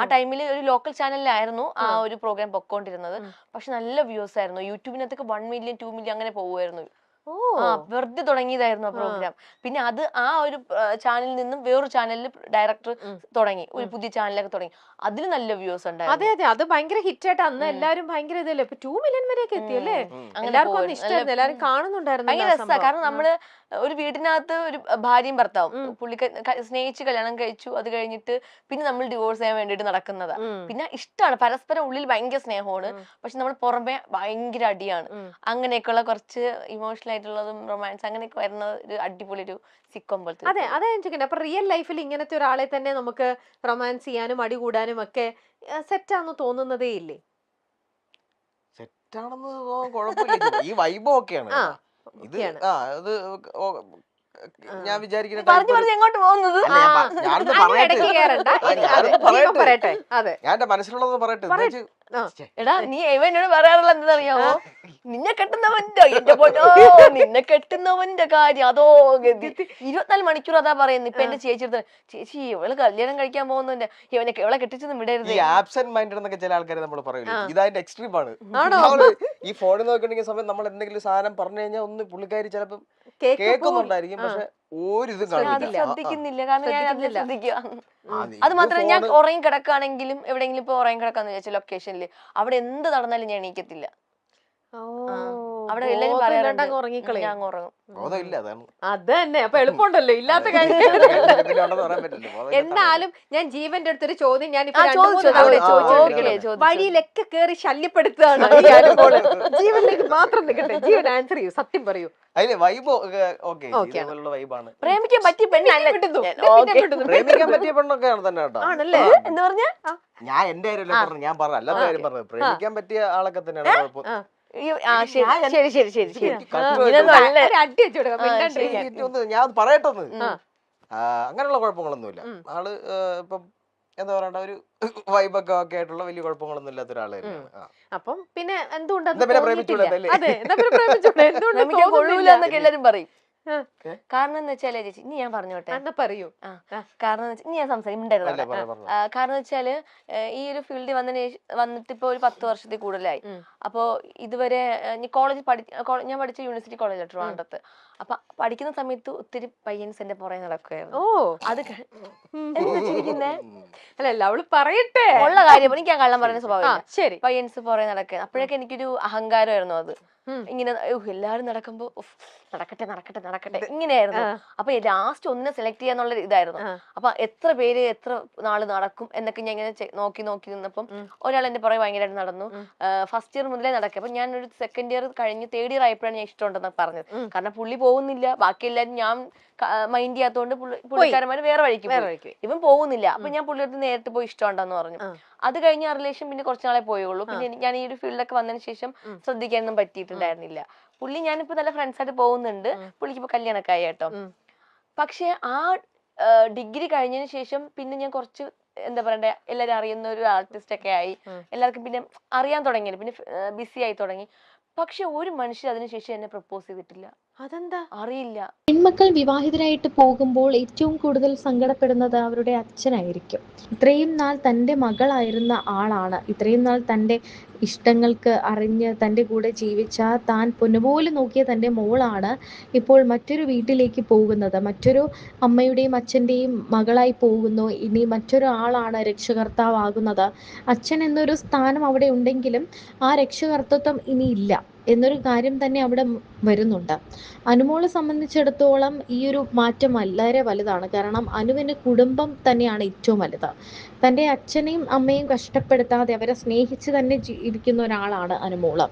ആ ടൈമിൽ ഒരു ലോക്കൽ ചാനലിലായിരുന്നു ആ ഒരു പ്രോഗ്രാം പൊക്കോണ്ടിരുന്നത്. പക്ഷെ നല്ല വ്യൂസ് ആയിരുന്നു. യൂട്യൂബിനകത്തൊക്കെ 1 മില്യൺ 2 മില്യൺ അങ്ങനെ പോകുമായിരുന്നു. വെറുതെ തുടങ്ങിയതായിരുന്നു ആ പ്രോഗ്രാം. പിന്നെ അത് ആ ഒരു ചാനലിൽ നിന്നും വേറൊരു ചാനലിൽ ഡയറക്ടർ തുടങ്ങി, ഒരു പുതിയ ചാനലൊക്കെ തുടങ്ങി. അതിൽ നല്ല വ്യൂസ് ഉണ്ടായിരുന്നു. അതെ അതെ, അത് ഭയങ്കര ഹിറ്റ് ആയിട്ട് അന്ന് എല്ലാരും ഭയങ്കര ഇതല്ലേ, 2 മില്യൺ വരെയൊക്കെ എത്തിയല്ലേ. എല്ലാവർക്കും ഇഷ്ടമായിരുന്നു, എല്ലാരും കാണുന്നുണ്ടായിരുന്നു. ഭയങ്കര രസമാണ്. കാരണം നമ്മള് ഒരു വീടിനകത്ത് ഒരു ഭാര്യയും ഭർത്താവും, സ്നേഹിച്ച് കല്യാണം കഴിച്ചു, അത് കഴിഞ്ഞിട്ട് പിന്നെ നമ്മൾ ഡിവോഴ്സ് ചെയ്യാൻ വേണ്ടിട്ട് നടക്കുന്നതാ. പിന്നെ ഇഷ്ടമാണ്, പരസ്പരം ഉള്ളിൽ ഭയങ്കര സ്നേഹമാണ്, പക്ഷെ നമ്മൾ പുറമെ ഭയങ്കര അടിയാണ്. അങ്ങനെയൊക്കെയുള്ള കുറച്ച് ഇമോഷണൽ ആയിട്ടുള്ളതും റൊമാൻസ് അങ്ങനെയൊക്കെ വരുന്ന ഒരു അടിപൊളി ഒരു സിക്കോം പോലത്തെ. അതെ, അതാ ഞാൻ ചോദിക്കുന്നത്. അപ്പൊ റിയൽ ലൈഫിൽ ഇങ്ങനത്തെ ഒരാളെ തന്നെ നമുക്ക് റൊമാൻസ് ചെയ്യാനും അടി കൂടാനും ഒക്കെ സെറ്റാന്ന് തോന്നുന്നതേ ഇല്ലേ? സെറ്റാണെന്ന് കുഴപ്പമില്ല, ഈ വൈബ് ഒക്കെയാണ് ഇത്. അത് ഞാൻ വിചാരിക്കുന്ന എങ്ങോട്ട് പോകുന്നത്, ഞാൻ എന്റെ മനസ്സിലുള്ളത് പറയട്ടെ. എടാ നീ എന്നോട് പറയാറുള്ള എന്താണെന്നറിയാമോ, നിന്നെ കെട്ടുന്നവന്റെ, എന്റെ പൊന്നോ നിന്നെ കെട്ടുന്നവന്റെ കാര്യം അതോ ഗതി. 24 മണിക്കൂർ അതാ പറയുന്നത്. ഇപ്പൊ എന്റെ ചേച്ചി എടുത്ത, ചേച്ചി ഇവള് കല്യാണം കഴിക്കാൻ പോകുന്നുണ്ട്, ഇവളെ കെട്ടിച്ചൊന്നും വിടരുത്. ഈ ആബ്സെന്റ് മൈൻഡ് എന്നൊക്കെ ചില ആൾക്കാർ നമ്മൾ പറയില്ല, ഇതതിന്റെ എക്സ്ട്രീം ആണ്. ഈ ഫോണിൽ നോക്കിണ്ടെങ്കിൽ സമയം നമ്മൾ എന്തെങ്കിലും സാധനം പറഞ്ഞു കഴിഞ്ഞാൽ ഒന്ന് പുള്ളിക്കാരി ചിലപ്പം കേൾക്കുന്നുണ്ടായിരിക്കും, പക്ഷെ ഒരിതും ശ്രദ്ധിക്കുന്നില്ല. കാരണം ഞാൻ അതിൽ ശ്രദ്ധിക്കുക. അത് മാത്രമല്ല, ഞാൻ ഉറങ്ങി കിടക്കുകയാണെങ്കിലും എവിടെയെങ്കിലും ഇപ്പൊ ഉറങ്ങി കിടക്കാന്ന് വിചാരിച്ച ലൊക്കേഷനിൽ, അവിടെ എന്ത് നടന്നാലും ഞാൻ എണീക്കത്തില്ല. അവിടെ എല്ലാരും പറയാറുണ്ട് ഞാൻ ഉറങ്ങും. അത് തന്നെ, അപ്പൊ എളുപ്പമുണ്ടല്ലോ, ഇല്ലാത്ത കാര്യം. എന്നാലും ഞാൻ ജീവന്റെ അടുത്തൊരു ചോദ്യം ഞാൻ വഴിയിലൊക്കെ കേറി ശല്യപ്പെടുത്തുകയാണ്. ജീവനിലേക്ക് മാത്രം നിൽക്കട്ടെ, ജീവൻ ആൻസർ ചെയ്യൂ, സത്യം പറയൂ. പ്രേമിക്കാൻ പറ്റിയ പെണ്ണല്ല, പ്രേമിക്കാൻ പറ്റിയ പെണ്ണൊക്കെയാണ് തന്നെ കേട്ടോ. ആണല്ലേ? എന്താ പറഞ്ഞ? ഞാൻ എന്റെ കാര്യം ഞാൻ പറഞ്ഞു, അല്ലാത്ത കാര്യം പറഞ്ഞു. പ്രേമിക്കാൻ പറ്റിയ ആളൊക്കെ തന്നെയാണ് കുഴപ്പം. ഞാൻ പറയട്ടെന്ന്, അങ്ങനെയുള്ള കുഴപ്പങ്ങളൊന്നുമില്ല. ആള് ഇപ്പം എന്താ പറയണ്ട, ഒരു വൈബൊക്കെ ഒക്കെ ആയിട്ടുള്ള വലിയ കുഴപ്പങ്ങളൊന്നും ഇല്ലാത്ത ഒരാള് തന്നെയാണ്. അപ്പം പിന്നെ എന്തുകൊണ്ട് എല്ലാരും പറയും. കാരണം എന്ന് വെച്ചാല് ചേച്ചി, ഇനി ഞാൻ പറഞ്ഞോട്ടെ, പറയൂ. കാരണം ഇനി ഞാൻ സംസാരിക്കണ്ടായിരുന്നു. കാരണം വെച്ചാല് ഈ ഒരു ഫീൽഡിൽ വന്നിട്ട് ഇപ്പൊ ഒരു 10 വർഷത്തിൽ കൂടുതലായി. അപ്പൊ ഇതുവരെ കോളേജ് ഞാൻ പഠിച്ച യൂണിവേഴ്സിറ്റി കോളേജ് ട്രിവാൻഡ്രത്ത്. അപ്പൊ പഠിക്കുന്ന സമയത്ത് ഒത്തിരി പയ്യൻസ് എന്റെ പുറകെ നടക്കുകയായിരുന്നു. അത് അല്ലല്ല, അവള് പറയട്ടെ ഉള്ള കാര്യം. എനിക്ക് ഞാൻ കള്ളം പറയുന്ന സ്വഭാവം. ശരി, പയ്യൻസ് പുറകെ നടക്കുക. അപ്പോഴൊക്കെ എനിക്കൊരു അഹങ്കാരമായിരുന്നു അത്. ഇങ്ങനെ എല്ലാരും നടക്കുമ്പോ നടക്കട്ടെ നടക്കട്ടെ നടക്കട്ടെ ഇങ്ങനെയായിരുന്നു. അപ്പൊ ലാസ്റ്റ് ഒന്നിനെ സെലക്ട് ചെയ്യാന്നുള്ള ഇതായിരുന്നു. അപ്പൊ എത്ര പേര് എത്ര നാള് നടക്കും എന്നൊക്കെ ഞാൻ ഇങ്ങനെ നോക്കി നിന്നപ്പം ഒരാൾ എന്റെ പുറകെ ഭയങ്കരമായിട്ട് നടന്നു. ഫസ്റ്റ് ഇയർ മുതലേ നടക്കുക. അപ്പൊ ഞാൻ ഒരു സെക്കൻഡ് ഇയർ കഴിഞ്ഞ് തേർഡ് ഇയർ ആയപ്പോഴാണ് ഞാൻ ഇഷ്ടമുണ്ടെന്ന് പറഞ്ഞത്. കാരണം പുള്ളി പോകുന്നില്ല, ബാക്കി എല്ലാരും ഞാൻ മൈൻഡ് ചെയ്യാത്തോണ്ട് പുള്ളിക്കാരന്മാര് വേറെ വഴിക്ക്, ഇവൻ പോകുന്നില്ല. അപ്പൊ ഞാൻ പുള്ളിയുടെ നേരിട്ട് പോയി ഇഷ്ടമുണ്ടെന്ന് പറഞ്ഞു. അത് കഴിഞ്ഞ ആ റിലേഷൻ പിന്നെ കുറച്ച് നാളെ പോയുള്ളൂ. പിന്നെ ഞാൻ ഈ ഒരു ഫീൽഡൊക്കെ വന്നതിന് ശേഷം ശ്രദ്ധിക്കാനൊന്നും പറ്റിയിട്ടുണ്ടായിരുന്നില്ല. പുള്ളി ഞാനിപ്പോ നല്ല ഫ്രണ്ട്സ് ആയിട്ട് പോകുന്നുണ്ട്. പുള്ളിക്ക് ഇപ്പൊ കല്യാണമൊക്കെ ആയി കേട്ടോ. പക്ഷെ ആ ഡിഗ്രി കഴിഞ്ഞതിന് ശേഷം പിന്നെ ഞാൻ കുറച്ച് എന്താ പറയണ്ടേ, എല്ലാരും അറിയുന്ന ഒരു ആർട്ടിസ്റ്റ് ഒക്കെ ആയി. എല്ലാവർക്കും പിന്നെ അറിയാൻ തുടങ്ങി, പിന്നെ ബിസി ആയി തുടങ്ങി. പക്ഷെ ഒരു മനുഷ്യർ അതിനുശേഷം എന്നെ പ്രപ്പോസ് ചെയ്തിട്ടില്ല. അതെന്താ അറിയില്ല. പെൺമക്കൾ വിവാഹിതരായിട്ട് പോകുമ്പോൾ ഏറ്റവും കൂടുതൽ സങ്കടപ്പെടുന്നത് അവരുടെ അച്ഛനായിരിക്കും. ഇത്രയും നാൾ തൻ്റെ മകളായിരുന്ന ആളാണ്, ഇത്രയും നാൾ തൻ്റെ ഇഷ്ടങ്ങൾക്ക് അറിഞ്ഞ് തൻ്റെ കൂടെ ജീവിച്ച, താൻ പൊന്നുപോലെ നോക്കിയ തൻ്റെ മോളാണ് ഇപ്പോൾ മറ്റൊരു വീട്ടിലേക്ക് പോകുന്നത്, മറ്റൊരു അമ്മയുടെയും അച്ഛൻ്റെയും മകളായി പോകുന്നു. ഇനി മറ്റൊരു ആളാണ് രക്ഷകർത്താവാകുന്നത്. അച്ഛൻ എന്നൊരു സ്ഥാനം അവിടെ ഉണ്ടെങ്കിലും ആ രക്ഷകർത്തൃത്വം ഇനിയില്ല എന്നൊരു കാര്യം തന്നെ അവിടെ വരുന്നുണ്ട്. അനുമോളെ സംബന്ധിച്ചിടത്തോളം ഈ ഒരു മാറ്റം വളരെ വലുതാണ്. കാരണം അനുവിന് കുടുംബം തന്നെയാണ് ഏറ്റവും വലുത്. തൻ്റെ അച്ഛനെയും അമ്മയും കഷ്ടപ്പെടുത്താതെ അവരെ സ്നേഹിച്ച് തന്നെ ജീവിക്കുന്ന ഒരാളാണ് അനുമോള്.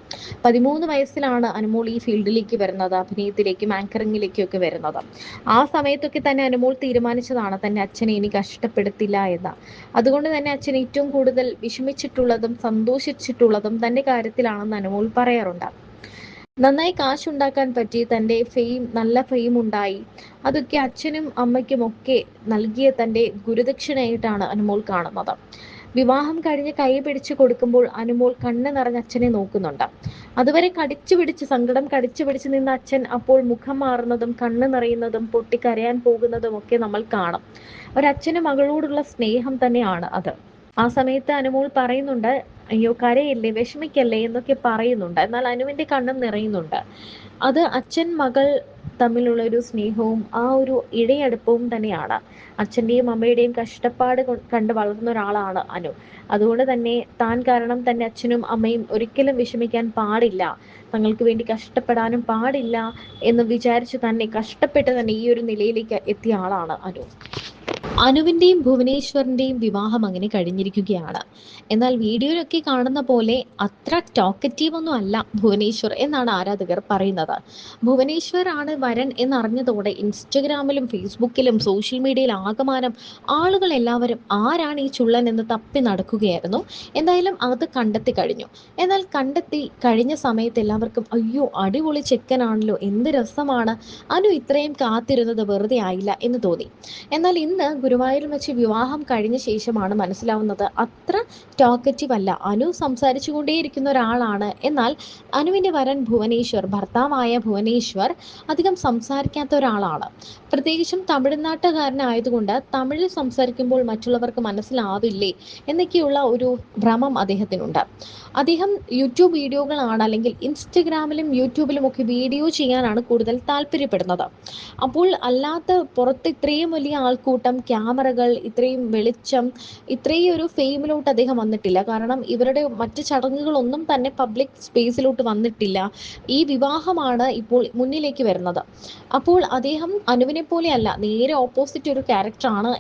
13 വയസ്സിലാണ് അനുമോൾ ഈ ഫീൽഡിലേക്ക് വരുന്നത്, അഭിനയത്തിലേക്കും ആങ്കറിങ്ങിലേക്കും ഒക്കെ വരുന്നത്. ആ സമയത്തൊക്കെ തന്നെ അനുമോൾ തീരുമാനിച്ചതാണ് തൻ്റെ അച്ഛനെ ഇനി കഷ്ടപ്പെടുത്തില്ല എന്ന്. അതുകൊണ്ട് തന്നെ അച്ഛൻ ഏറ്റവും കൂടുതൽ വിഷമിച്ചിട്ടുള്ളതും സന്തോഷിച്ചിട്ടുള്ളതും തൻ്റെ കാര്യത്തിലാണെന്ന് അനുമോൾ പറയാറുണ്ട്. നന്നായി കാശുണ്ടാക്കാൻ പറ്റി, തൻ്റെ നല്ല ഫെയിം ഉണ്ടായി. അതൊക്കെ അച്ഛനും അമ്മയ്ക്കും ഒക്കെ നൽകിയ തൻ്റെ ഗുരുദക്ഷിണയായിട്ടാണ് അനുമോൾ കാണുന്നത്. വിവാഹം കഴിഞ്ഞ് കൈ പിടിച്ചു കൊടുക്കുമ്പോൾ അനുമോൾ കണ്ണ് നിറഞ്ഞ അച്ഛനെ നോക്കുന്നുണ്ട്. അതുവരെ സങ്കടം കടിച്ചു പിടിച്ച് നിന്ന അച്ഛൻ അപ്പോൾ മുഖം മാറുന്നതും കണ്ണ് നിറയുന്നതും പൊട്ടിക്കരയാൻ പോകുന്നതും ഒക്കെ നമ്മൾ കാണും. ഒരച്ഛന് മകളോടുള്ള സ്നേഹം തന്നെയാണ് അത്. ആ സമയത്ത് അനുമോൾ പറയുന്നുണ്ട്, അയ്യോ കരയില്ലേ, വിഷമിക്കല്ലേ എന്നൊക്കെ പറയുന്നുണ്ട്. എന്നാൽ അനുവിൻ്റെ കണ്ണും നിറയുന്നുണ്ട്. അത് അച്ഛൻ മകൾ തമ്മിലുള്ള ഒരു സ്നേഹവും ആ ഒരു ഇഴയടുപ്പവും തന്നെയാണ്. അച്ഛൻ്റെയും അമ്മയുടെയും കഷ്ടപ്പാട് കണ്ട് വളർന്ന ഒരാളാണ് അനു. അതുകൊണ്ട് തന്നെ താൻ കാരണം തൻ്റെ അച്ഛനും അമ്മയും ഒരിക്കലും വിഷമിക്കാൻ പാടില്ല, തങ്ങൾക്ക് വേണ്ടി കഷ്ടപ്പെടാനും പാടില്ല എന്ന് വിചാരിച്ച് തന്നെ കഷ്ടപ്പെട്ട് തന്നെ ഈ ഒരു നിലയിലേക്ക് എത്തിയ ആളാണ് അനു. അനുവിൻ്റെയും ഭുവനേശ്വറിൻ്റെയും വിവാഹം അങ്ങനെ കഴിഞ്ഞിരിക്കുകയാണ്. എന്നാൽ വീഡിയോയിലൊക്കെ കാണുന്ന പോലെ അത്ര ടോക്കറ്റീവ് ഒന്നും അല്ല ഭുവനേശ്വർ എന്നാണ് ആരാധകർ പറയുന്നത്. ഭുവനേശ്വർ ആണ് വരൻ എന്നറിഞ്ഞതോടെ ഇൻസ്റ്റഗ്രാമിലും ഫേസ്ബുക്കിലും സോഷ്യൽ മീഡിയയിൽ ആകമാനം ആളുകൾ എല്ലാവരും ആരാണ് ഈ ചുള്ളൻ എന്ന് തപ്പി നടക്കുകയായിരുന്നു. എന്തായാലും അത് കണ്ടെത്തി കഴിഞ്ഞു. എന്നാൽ കണ്ടെത്തി കഴിഞ്ഞ സമയത്ത് എല്ലാവർക്കും അയ്യോ അടിപൊളി ചെക്കനാണല്ലോ, എന്ത് രസമാണ്, അനു ഇത്രയും കാത്തിരുന്നത് വെറുതെ ആയില്ല എന്ന് തോന്നി. എന്നാൽ ഇന്ന് ഗുരുവായൂരിൽ വെച്ച് വിവാഹം കഴിഞ്ഞ ശേഷമാണ് മനസ്സിലാവുന്നത് അത്ര ടോക്കറ്റീവ് അല്ല. അനു സംസാരിച്ചു കൊണ്ടേയിരിക്കുന്ന ഒരാളാണ്. എന്നാൽ അനുവിൻ്റെ വരൻ ഭുവനേശ്വർ, ഭർത്താവായ ഭുവനേശ്വർ അധികം സംസാരിക്കാത്ത ഒരാളാണ്. പ്രത്യേകിച്ചും തമിഴ്നാട്ടുകാരനായതുകൊണ്ട് തമിഴിൽ സംസാരിക്കുമ്പോൾ മറ്റുള്ളവർക്ക് മനസ്സിലാവില്ലേ എന്നൊക്കെയുള്ള ഒരു ഭ്രമം അദ്ദേഹത്തിനുണ്ട്. അദ്ദേഹം യൂട്യൂബ് വീഡിയോകളാണ്, അല്ലെങ്കിൽ ഇൻസ്റ്റഗ്രാമിലും യൂട്യൂബിലും ഒക്കെ വീഡിയോ ചെയ്യാനാണ് കൂടുതൽ താല്പര്യപ്പെടുന്നത്. അപ്പോൾ അല്ലാത്ത പുറത്ത് ഇത്രയും വലിയ ആൾക്കൂട്ടം, ക്യാമറകൾ, ഇത്രയും വെളിച്ചം, ഇത്രയും ഒരു ഫെയിമിലോട്ട് അദ്ദേഹം വന്നിട്ടില്ല. കാരണം ഇവരുടെ മറ്റ് ചടങ്ങുകളൊന്നും തന്നെ പബ്ലിക് സ്പേസിലോട്ട് വന്നിട്ടില്ല. ഈ വിവാഹമാണ് ഇപ്പോൾ മുന്നിലേക്ക് വരുന്നത്. അപ്പോൾ അദ്ദേഹം അനുവിനെ പോലെയല്ല, നേരെ ഓപ്പോസിറ്റ് ഒരു ക്യാരക്ടറാണ്